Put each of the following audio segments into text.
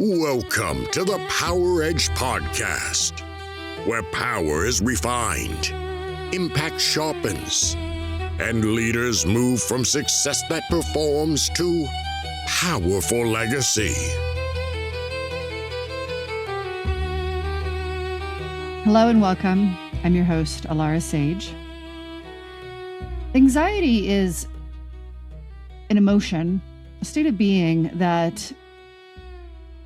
Welcome to the Power Edge Podcast, where power is refined, impact sharpens, and leaders move from success that performs to powerful legacy. Hello and welcome. I'm your host, Alara Sage. Anxiety is an emotion, a state of being that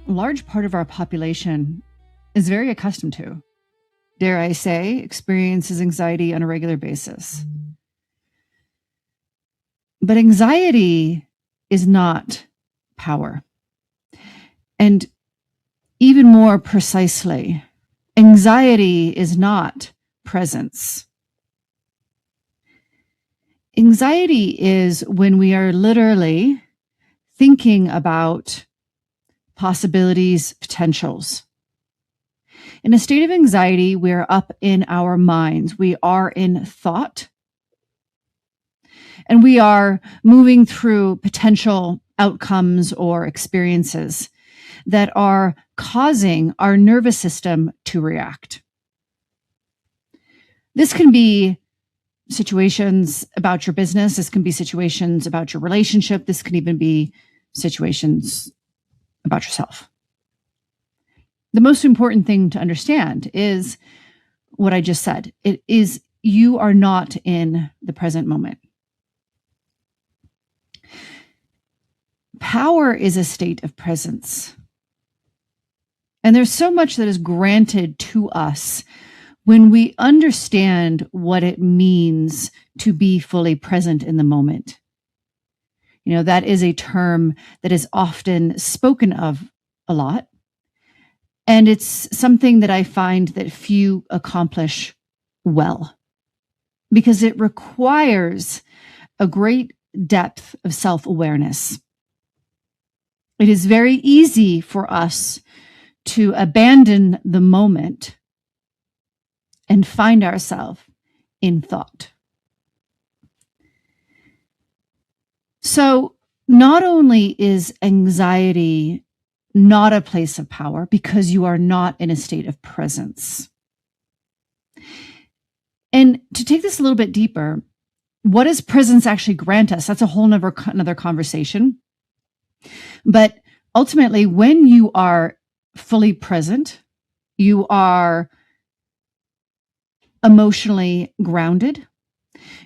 a large part of our population is very accustomed to. Dare I say, experiences anxiety on a regular basis. But anxiety is not power. And even more precisely, anxiety is not presence. Anxiety is when we are literally thinking about possibilities, potentials. In a state of anxiety, we are up in our minds. We are in thought. And we are moving through potential outcomes or experiences that are causing our nervous system to react. This can be situations about your business. This can be situations about your relationship. This can even be situations about yourself. The most important thing to understand is what I just said. It is you are not in the present moment. Power is a state of presence. And there's so much that is granted to us when we understand what it means to be fully present in the moment. You know, that is a term that is often spoken of a lot. And it's something that I find that few accomplish well because it requires a great depth of self-awareness. It is very easy for us to abandon the moment and find ourselves in thought. So not only is anxiety not a place of power because you are not in a state of presence. And to take this a little bit deeper, what does presence actually grant us? That's a whole another conversation. But ultimately, when you are fully present, you are emotionally grounded,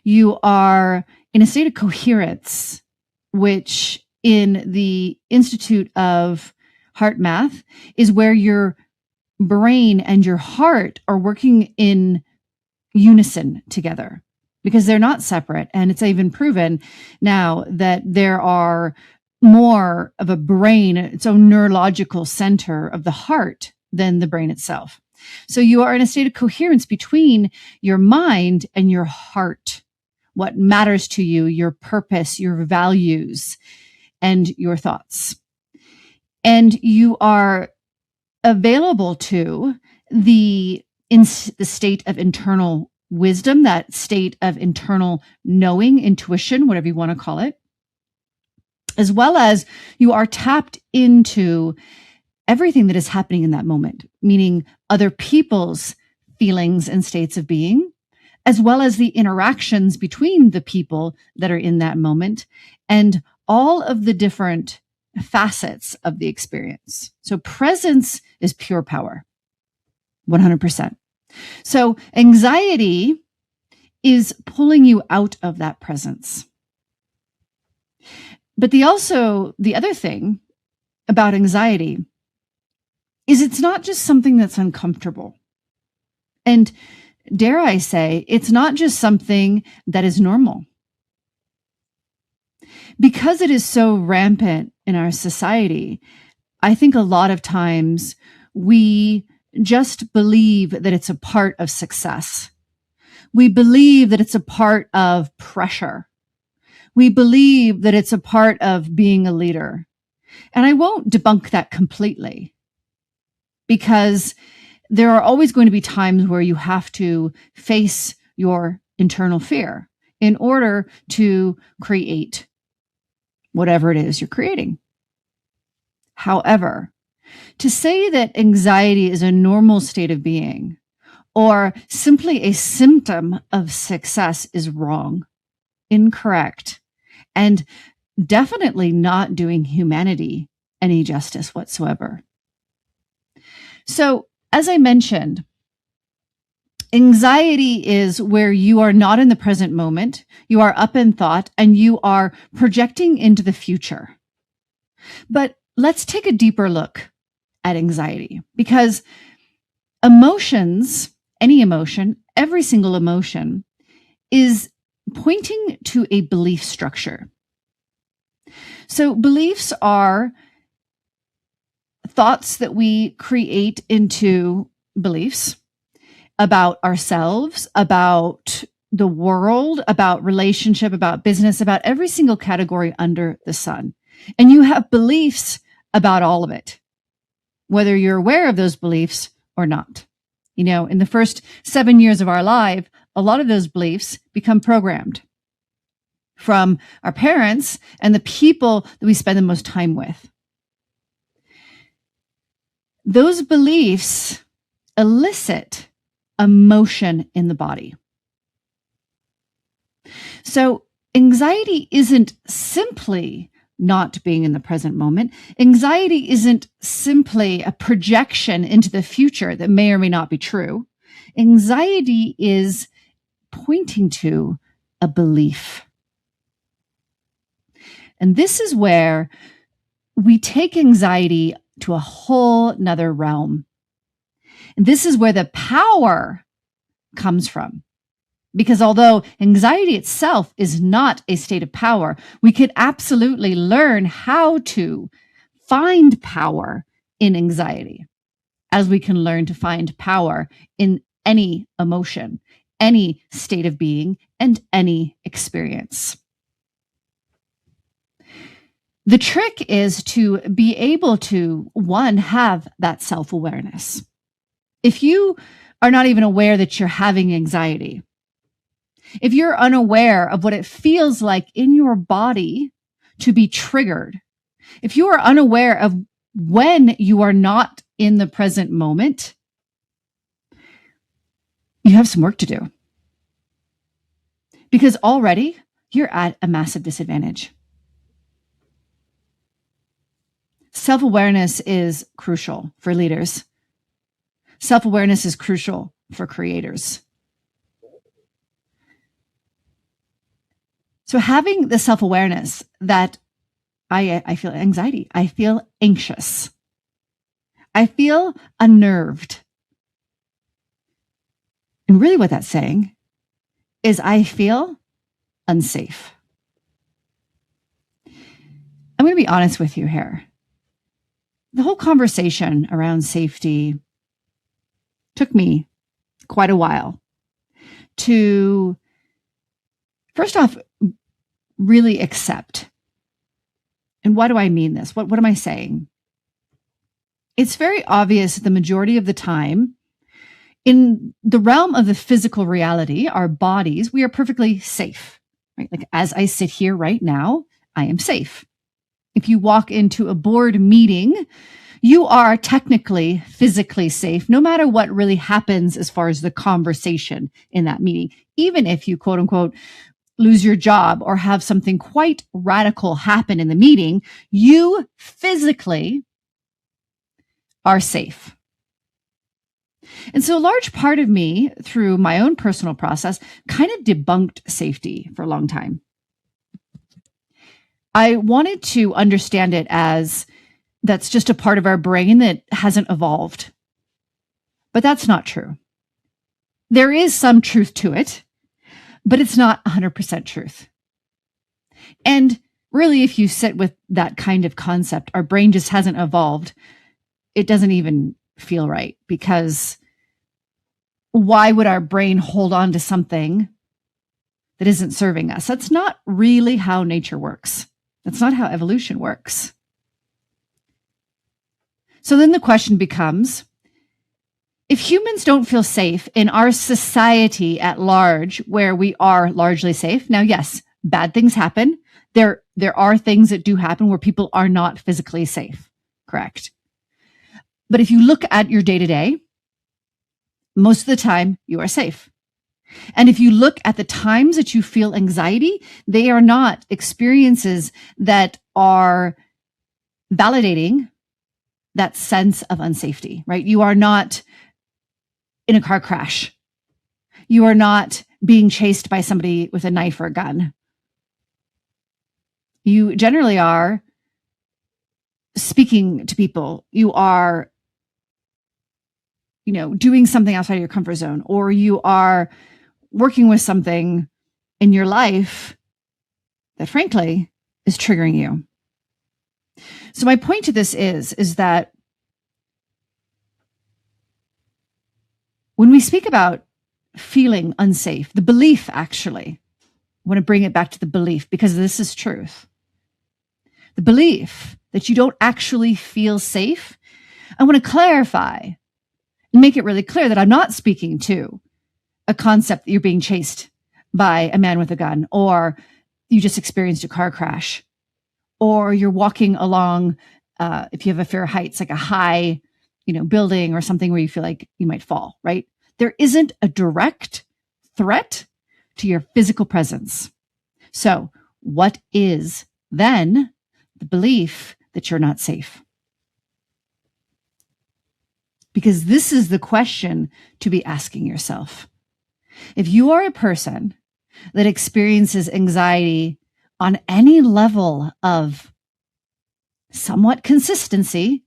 you are in a state of coherence, which in the Institute of Heart Math is where your brain and your heart are working in unison together because they're not separate. And it's even proven now that there are more of a brain, its own neurological center of the heart than the brain itself. So you are in a state of coherence between your mind and your heart, what matters to you, your purpose, your values, and your thoughts. And you are available to the state of internal wisdom, that state of internal knowing, intuition, whatever you want to call it, as well as you are tapped into everything that is happening in that moment, meaning other people's feelings and states of being, as well as the interactions between the people that are in that moment and all of the different facets of the experience. So presence is pure power, 100%. So anxiety is pulling you out of that presence. But the other thing about anxiety is it's not just something that's uncomfortable. And dare I say, it's not just something that is normal. Because it is so rampant in our society, I think a lot of times we just believe that it's a part of success. We believe that it's a part of pressure. We believe that it's a part of being a leader. And I won't debunk that completely because there are always going to be times where you have to face your internal fear in order to create whatever it is you're creating. However, To say that anxiety is a normal state of being or simply a symptom of success is wrong, incorrect, and definitely not doing humanity any justice whatsoever. So, as I mentioned, anxiety is where you are not in the present moment, you are up in thought, and you are projecting into the future. But let's take a deeper look at anxiety, because emotions, any emotion, every single emotion, is pointing to a belief structure. So beliefs are thoughts that we create into beliefs about ourselves, about the world, about relationship, about business, about every single category under the sun. And you have beliefs about all of it, whether you're aware of those beliefs or not. You know, in the first 7 years of our life, a lot of those beliefs become programmed from our parents and the people that we spend the most time with. Those beliefs elicit emotion in the body. So anxiety isn't simply not being in the present moment. Anxiety isn't simply a projection into the future that may or may not be true. Anxiety is pointing to a belief. And this is where we take anxiety to a whole nother realm. And this is where the power comes from. Because although anxiety itself is not a state of power, we could absolutely learn how to find power in anxiety, as we can learn to find power in any emotion, any state of being, and any experience. The trick is to be able to, one, have that self-awareness. If you are not even aware that you're having anxiety, if you're unaware of what it feels like in your body to be triggered, if you are unaware of when you are not in the present moment, you have some work to do. Because already you're at a massive disadvantage. Self-awareness is crucial for leaders. Self-awareness is crucial for creators. So having the self-awareness that I feel anxiety, I feel anxious, I feel unnerved. And really what that's saying is I feel unsafe. I'm going to be honest with you here. The whole conversation around safety took me quite a while to, first off, really accept. And why do I mean this? What am I saying? It's very obvious that the majority of the time, in the realm of the physical reality, our bodies, we are perfectly safe. Right? Like as I sit here right now, I am safe. If you walk into a board meeting, you are technically physically safe, no matter what really happens as far as the conversation in that meeting. Even if you, quote unquote, lose your job or have something quite radical happen in the meeting, you physically are safe. And so a large part of me, through my own personal process, kind of debunked safety for a long time. I wanted to understand it as that's just a part of our brain that hasn't evolved. But that's not true. There is some truth to it, but it's not 100% truth. And really, if you sit with that kind of concept, our brain just hasn't evolved. It doesn't even feel right, because why would our brain hold on to something that isn't serving us? That's not really how nature works. That's not how evolution works. So then the question becomes, if humans don't feel safe in our society at large, where we are largely safe, now, yes, bad things happen. There are things that do happen where people are not physically safe, correct? But if you look at your day to day, most of the time you are safe. And if you look at the times that you feel anxiety, they are not experiences that are validating that sense of unsafety, right? You are not in a car crash. You are not being chased by somebody with a knife or a gun. You generally are speaking to people. You are, doing something outside of your comfort zone, or you are working with something in your life that frankly is triggering you. So my point to this is that when we speak about feeling unsafe, the belief actually, I want to bring it back to the belief because this is truth. The belief that you don't actually feel safe, I want to clarify and make it really clear that I'm not speaking to a concept that you're being chased by a man with a gun, or you just experienced a car crash, or you're walking along, if you have a fear of heights, like a high, building or something where you feel like you might fall, right? There isn't a direct threat to your physical presence. So what is then the belief that you're not safe? Because this is the question to be asking yourself. If you are a person that experiences anxiety on any level of somewhat consistency,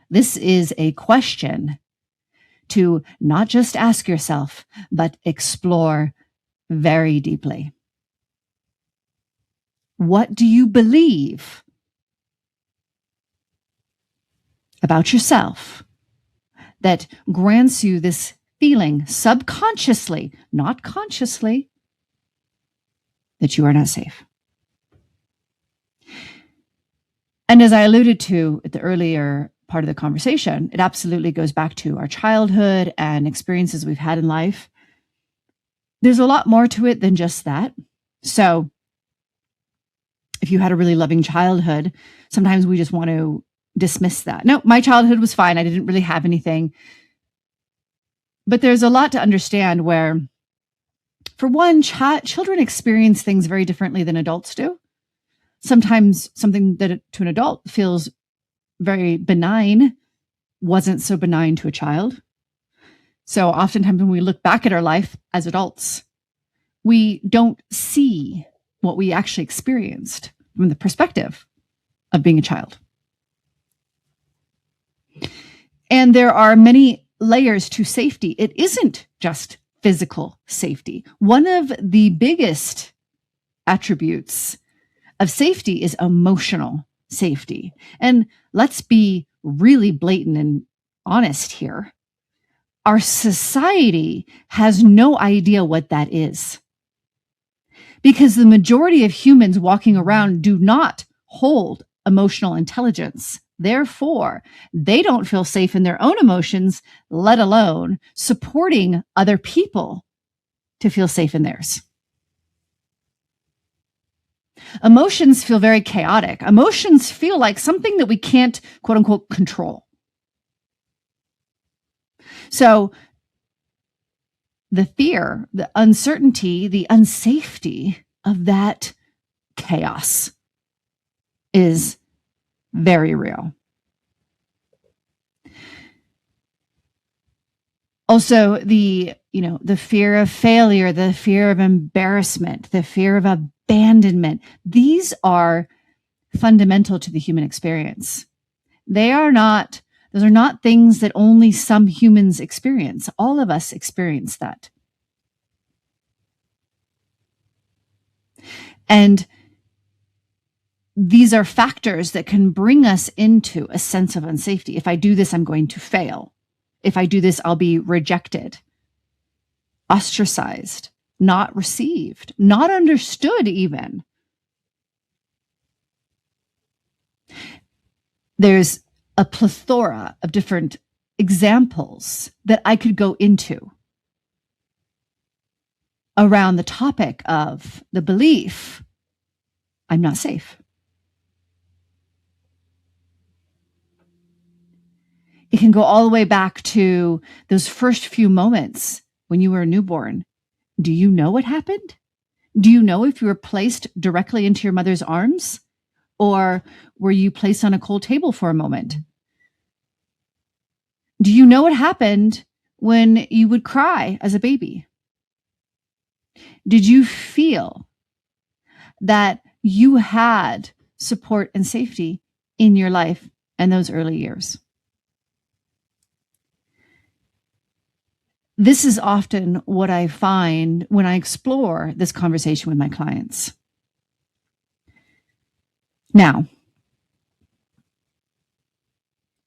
this is a question to not just ask yourself, but explore very deeply. What do you believe about yourself that grants you this feeling subconsciously, not consciously, that you are not safe? And as I alluded to at the earlier part of the conversation, it absolutely goes back to our childhood and experiences we've had in life. There's a lot more to it than just that. So if you had a really loving childhood, sometimes we just want to dismiss that. No, my childhood was fine. I didn't really have anything. But there's a lot to understand where, for one, children experience things very differently than adults do. Sometimes something that to an adult feels very benign wasn't so benign to a child. So oftentimes when we look back at our life as adults, we don't see what we actually experienced from the perspective of being a child. And there are many layers to safety. It isn't just physical safety. One of the biggest attributes of safety is emotional safety. And let's be really blatant and honest here. Our society has no idea what that is, because the majority of humans walking around do not hold emotional intelligence. Therefore, they don't feel safe in their own emotions, let alone supporting other people to feel safe in theirs. Emotions feel very chaotic. Emotions feel like something that we can't, quote unquote, control. So the fear, the uncertainty, the unsafety of that chaos is very real. Also, the fear of failure, the fear of embarrassment, the fear of abandonment, these are fundamental to the human experience. Those are not things that only some humans experience. All of us experience that. And these are factors that can bring us into a sense of unsafety. If I do this, I'm going to fail. If I do this, I'll be rejected, ostracized, not received, not understood even. There's a plethora of different examples that I could go into around the topic of the belief I'm not safe. It can go all the way back to those first few moments when you were a newborn. Do you know what happened? Do you know if you were placed directly into your mother's arms, or were you placed on a cold table for a moment? Do you know what happened when you would cry as a baby? Did you feel that you had support and safety in your life in those early years? This is often what I find when I explore this conversation with my clients. Now,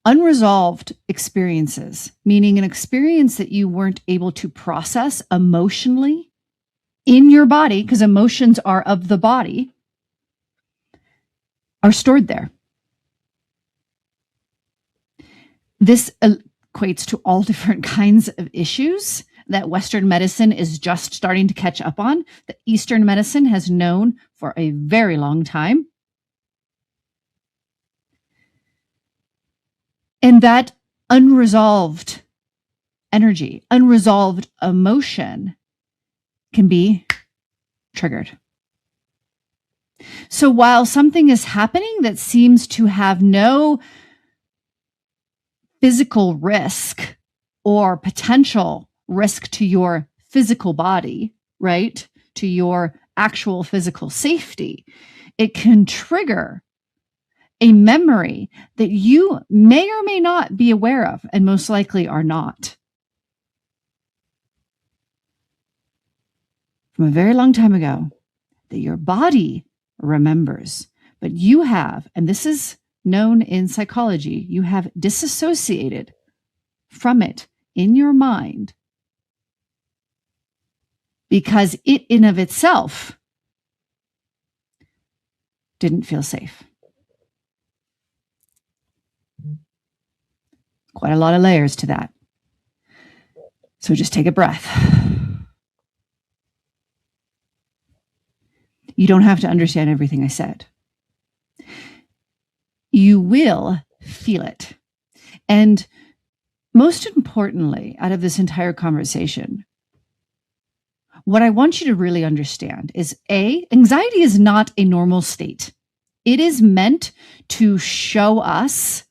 unresolved experiences, meaning an experience that you weren't able to process emotionally in your body, because emotions are of the body, are stored there. This equates to all different kinds of issues that Western medicine is just starting to catch up on, that Eastern medicine has known for a very long time. And that unresolved energy, unresolved emotion can be triggered. So while something is happening that seems to have no physical risk or potential risk to your physical body, right? To your actual physical safety, it can trigger a memory that you may or may not be aware of, and most likely are not. From a very long time ago, that your body remembers, but you have, and this is known in psychology, you have disassociated from it in your mind because it in of itself didn't feel safe. Quite a lot of layers to that. So just take a breath. You don't have to understand everything I said. You will feel it. And most importantly, out of this entire conversation, what I want you to really understand is anxiety is not a normal state. It is meant to show us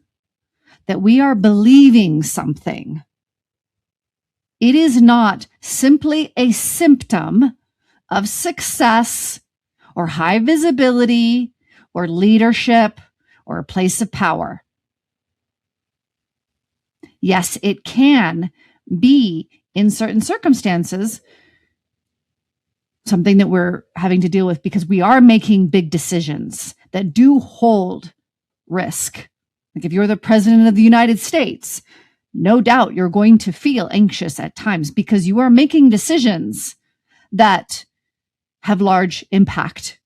that we are believing something. It is not simply a symptom of success or high visibility or leadership or a place of power. Yes, it can be, in certain circumstances, something that we're having to deal with because we are making big decisions that do hold risk. Like if you're the president of the United States, no doubt you're going to feel anxious at times because you are making decisions that have large impact.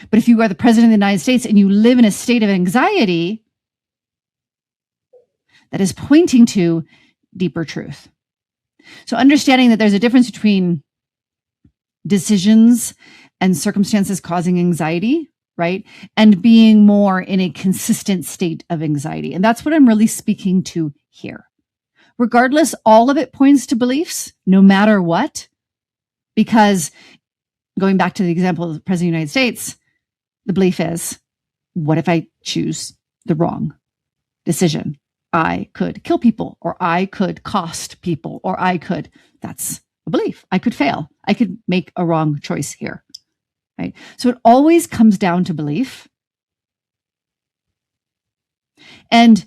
But if you are the president of the United States and you live in a state of anxiety, that is pointing to deeper truth. So understanding that there's a difference between decisions and circumstances causing anxiety, right? And being more in a consistent state of anxiety. And that's what I'm really speaking to here. Regardless, all of it points to beliefs, no matter what, because going back to the example of the president of the United States, the belief is, what if I choose the wrong decision? I could kill people, or I could cost people, or that's a belief. I could fail. I could make a wrong choice here, right? So it always comes down to belief. And,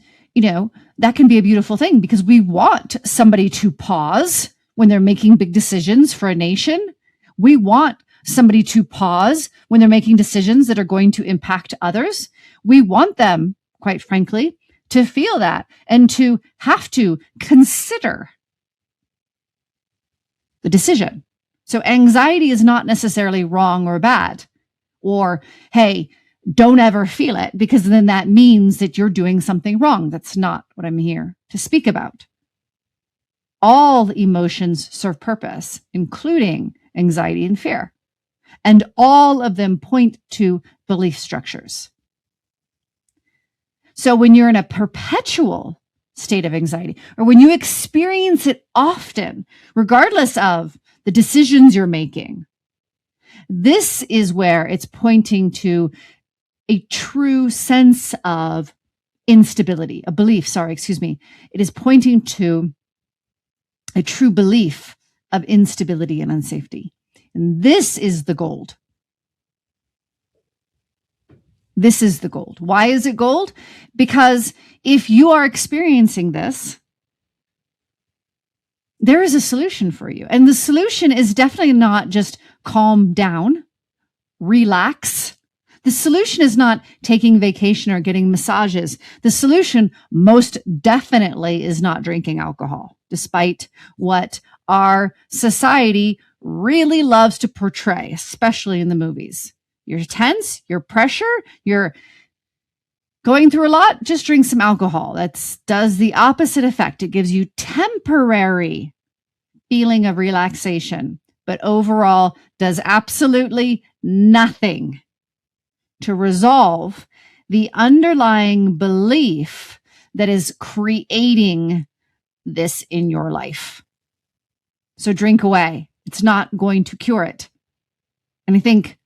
that can be a beautiful thing because we want somebody to pause when they're making big decisions for a nation. We want somebody to pause when they're making decisions that are going to impact others. We want them, quite frankly, to feel that and to have to consider the decision. So anxiety is not necessarily wrong or bad, or, hey, don't ever feel it because then that means that you're doing something wrong. That's not what I'm here to speak about. All emotions serve purpose, including anxiety and fear, and all of them point to belief structures. So when you're in a perpetual state of anxiety, or when you experience it often, regardless of the decisions you're making, this is where it's pointing to a true sense of instability, a belief, It is pointing to a true belief of instability and unsafety. And this is the gold. This is the gold. Why is it gold? Because if you are experiencing this, there is a solution for you. And the solution is definitely not just calm down, relax. The solution is not taking vacation or getting massages. The solution most definitely is not drinking alcohol, despite what our society really loves to portray, especially in the movies. You're tense, you're pressure, you're going through a lot, just drink some alcohol. That does the opposite effect. It gives you temporary feeling of relaxation, but overall does absolutely nothing to resolve the underlying belief that is creating this in your life. So drink away. It's not going to cure it. And I think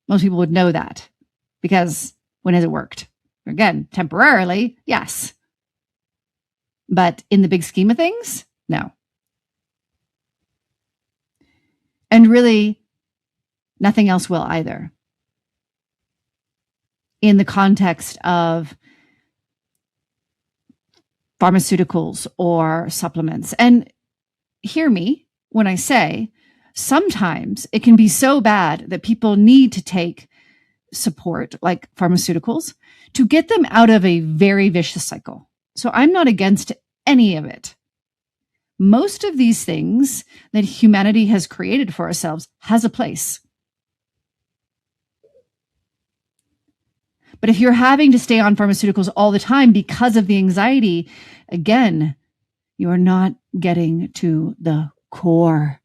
most people would know that, because when has it worked? Again, temporarily, yes. But in the big scheme of things, no. And really, nothing else will either. In the context of pharmaceuticals or supplements. And hear me when I say, sometimes it can be so bad that people need to take support, like pharmaceuticals, to get them out of a very vicious cycle. So I'm not against any of it. Most of these things that humanity has created for ourselves has a place. But if you're having to stay on pharmaceuticals all the time because of the anxiety, again, you are not getting to the core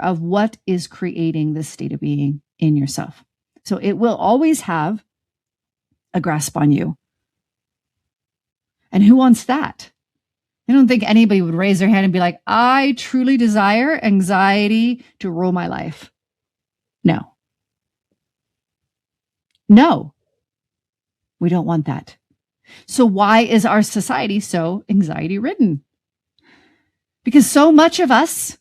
of what is creating this state of being in yourself. So it will always have a grasp on you. And who wants that? I don't think anybody would raise their hand and be like, I truly desire anxiety to rule my life. No, we don't want that. So why is our society so anxiety ridden? Because so much of us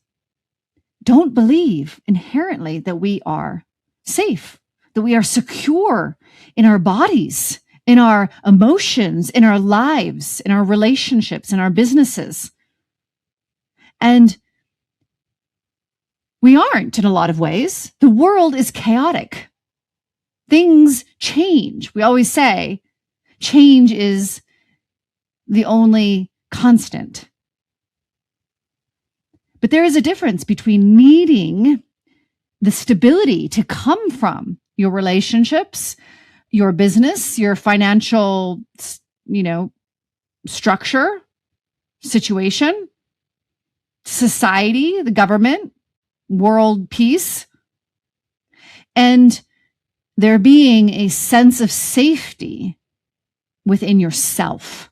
don't believe inherently that we are safe, that we are secure in our bodies, in our emotions, in our lives, in our relationships, in our businesses. And we aren't in a lot of ways. The world is chaotic. Things change. We always say change is the only constant. But there is a difference between needing the stability to come from your relationships, your business, your financial, structure, situation, society, the government, world peace, and there being a sense of safety within yourself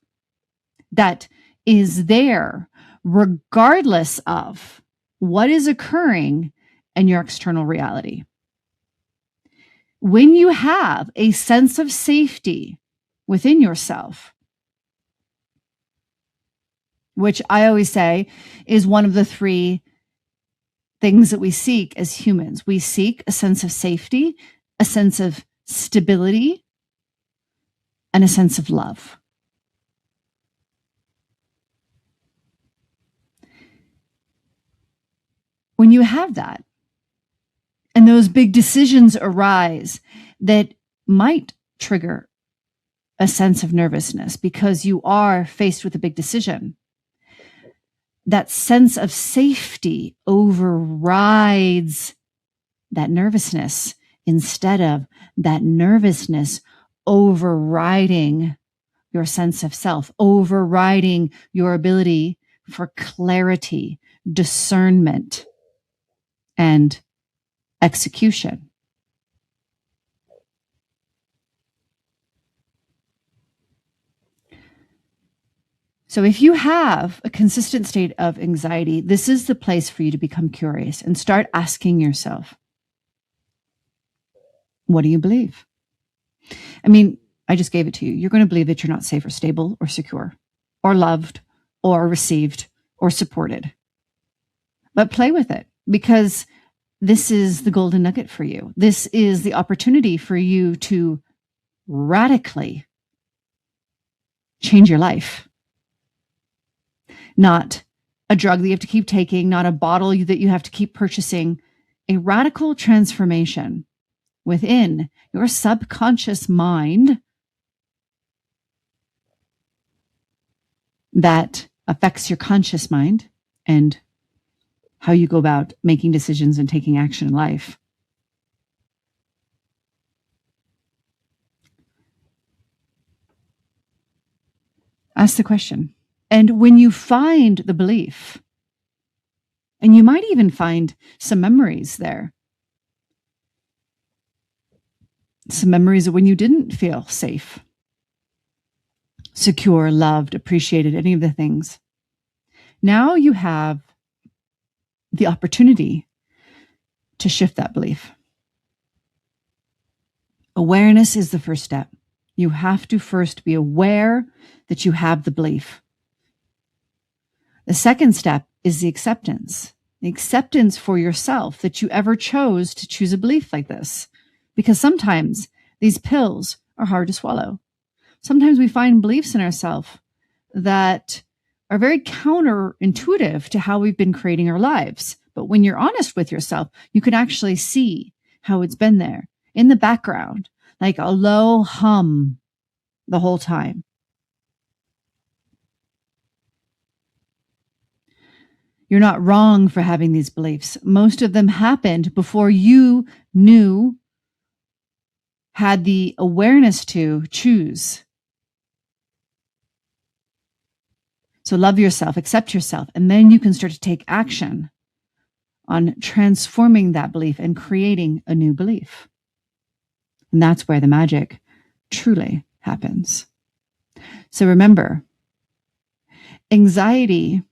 that is there regardless of what is occurring in your external reality. When you have a sense of safety within yourself, which I always say is one of the three things that we seek as humans. We seek a sense of safety, a sense of stability, and a sense of love. When you have that, and those big decisions arise that might trigger a sense of nervousness because you are faced with a big decision, that sense of safety overrides that nervousness instead of that nervousness overriding your sense of self, overriding your ability for clarity, discernment, and execution. So if you have a consistent state of anxiety, this is the place for you to become curious and start asking yourself, what do you believe? I mean, I just gave it to you. You're going to believe that you're not safe or stable or secure or loved or received or supported. But play with it, because this is the golden nugget for you. This is the opportunity for you to radically change your life. Not a drug that you have to keep taking, not a bottle that you have to keep purchasing. A radical transformation within your subconscious mind that affects your conscious mind and how you go about making decisions and taking action in life. Ask the question. And when you find the belief, and you might even find some memories there, some memories of when you didn't feel safe, secure, loved, appreciated, any of the things. Now you have the opportunity to shift that belief. Awareness is the first step. You have to first be aware that you have the belief. The second step is the acceptance for yourself that you ever chose to choose a belief like this. Because sometimes these pills are hard to swallow. Sometimes we find beliefs in ourselves that are very counterintuitive to how we've been creating our lives. But when you're honest with yourself, you can actually see how it's been there in the background, like a low hum the whole time. You're not wrong for having these beliefs. Most of them happened before you had the awareness to choose. So love yourself, accept yourself, and then you can start to take action on transforming that belief and creating a new belief. And that's where the magic truly happens. So remember, anxiety,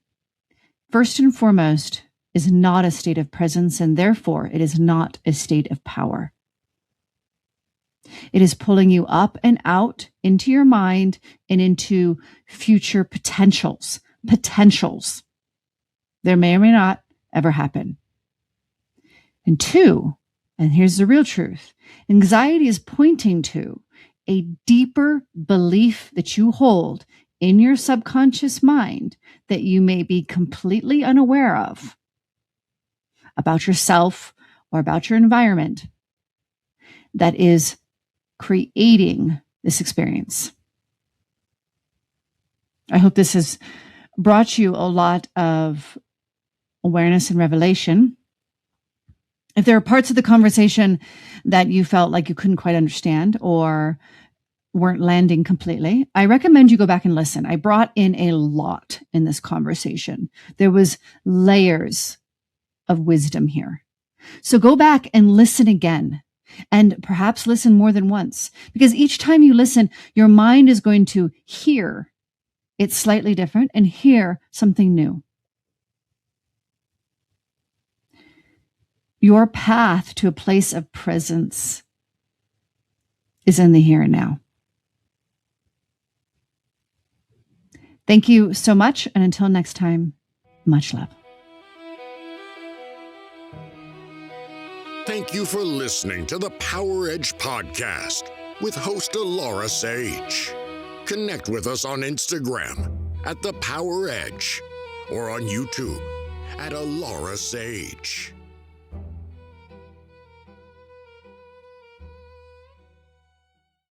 first and foremost, is not a state of presence, and therefore it is not a state of power. It is pulling you up and out into your mind and into future potentials. There may or may not ever happen. And two, and here's the real truth, anxiety is pointing to a deeper belief that you hold in your subconscious mind that you may be completely unaware of about yourself or about your environment that is creating this experience. I hope this has brought you a lot of awareness and revelation. If there are parts of the conversation that you felt like you couldn't quite understand or weren't landing completely, I recommend you go back and listen. I brought in a lot in this conversation. There was layers of wisdom here. So go back and listen again, and perhaps listen more than once, because each time you listen, your mind is going to hear it's slightly different and hear something new. Your path to a place of presence is in the here and now. Thank you so much. And until next time, much love. Thank you for listening to the Power Edge Podcast with host Alara Sage. Connect with us on Instagram at The Power Edge or on YouTube at Alara Sage.